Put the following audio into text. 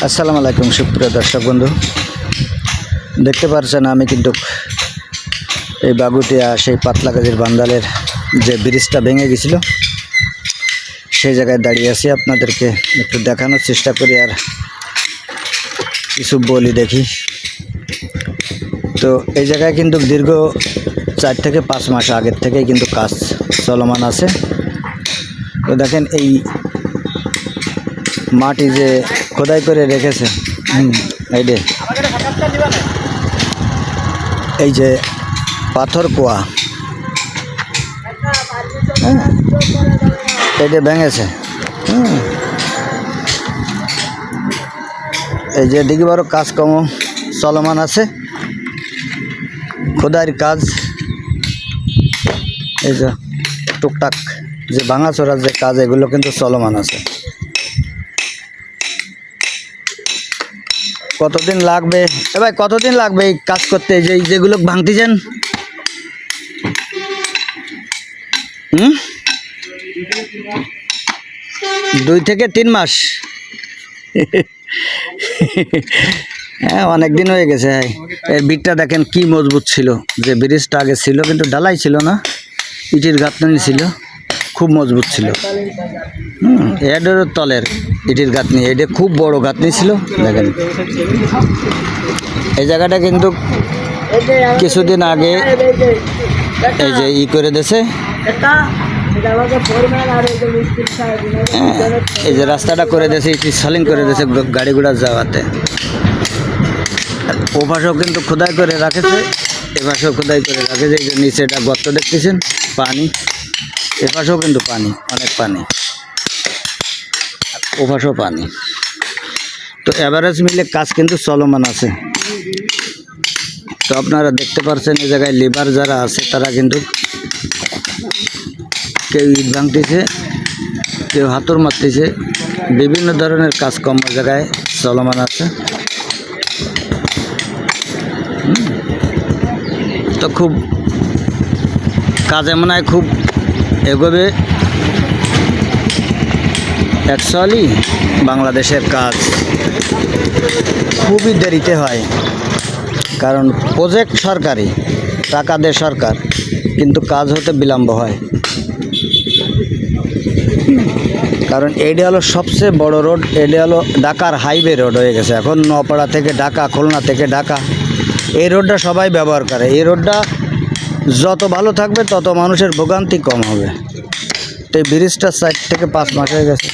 আসসালামু আলাইকুম সুপ্রিয় দর্শক বন্ধু, দেখতে পাচ্ছেন আমি কিন্তু এই বাগুটিয়া সেই পাতলাগাজীর বান্দালের যে ব্রিজটা ভেঙে গেছিল সেই জায়গায় দাঁড়িয়ে আছি। আপনাদেরকে একটু দেখানোর চেষ্টা করি আর কিছু বলি দেখি। তো এই জায়গায় কিন্তু দীর্ঘ 4 থেকে 5 মাস আগের থেকেই কিন্তু কাজ চলমান আছে। তো দেখেন এই মাটি যে খোদাই করে রেখেছে, এই যে পাথর কুয়া এটা ভেঙেছে। এই যে দিকে বড় কাজকর্ম চলমান আছে, খোদাইয়ের কাজ। এই যে টুকটাক যে ভাঙাচোরার যে কাজ এগুলো কিন্তু চলমান আছে। কতদিন লাগবে ভাই, কতদিন লাগবে এই কাজ করতে, যেগুলো ভাঙতেছেন? 2 থেকে 3 মাস। হ্যাঁ, অনেক দিন হয়ে গেছে। এর বিটটা দেখেন কি মজবুত ছিল। যে ব্রিজটা আগে ছিল কিন্তু ঢালাই ছিল না, ইটের গাঁথনি ছিল, খুব মজবুত ছিল। এটারও তলের ইটের গাঁথনি, এটা খুব বড় গাঁথনি ছিল। দেখেন এই জায়গাটা কিন্তু কিছুদিন আগে এই যে করে দিয়েছে, এই যে রাস্তাটা করে দিয়েছে, ইটি সালিং করে দিয়েছে গাড়ি ঘোড়া যাওয়াতে। ও পাশেও কিন্তু খোদাই করে রাখেছে, এ পাশেও খোদাই করে রাখেছে। এই যে নিচে এটা গর্ত দেখতেছেন, পানি, এ পাশেও কিন্তু পানি, অনেক পানি, ও পাশেও পানি। তো এভারেজ মিলে কাজ কিন্তু চলমান আছে। তো আপনারা দেখতে পাচ্ছেন এই জায়গায় লেবার যারা আছে তারা কিন্তু কেউ ইট ভাঙতেছে, কেউ হাতুড় মারতেছে, বিভিন্ন ধরনের কাজকর্ম জায়গায় চলমান আছে। তো খুব কাজে মনে হয় খুব এগোবে। অ্যাকচুয়ালি বাংলাদেশের কাজ খুবই দেরিতে হয়, কারণ প্রজেক্ট সরকারি, টাকা দেয় সরকার, কিন্তু কাজ হতে বিলম্ব হয়। কারণ এইটা হলো সবচেয়ে বড় রোড, এটা হলো ঢাকার হাইওয়ে রোড হয়ে গেছে এখন। নওপাড়া থেকে ঢাকা, খুলনা থেকে ঢাকা, এই রোডটা সবাই ব্যবহার করে। এই রোডটা যত ভালো থাকবে তত মানুষের ভোগান্তি কম হবে। তো এই ব্রিজটা 4 থেকে 5 মাস হয়ে গেছে।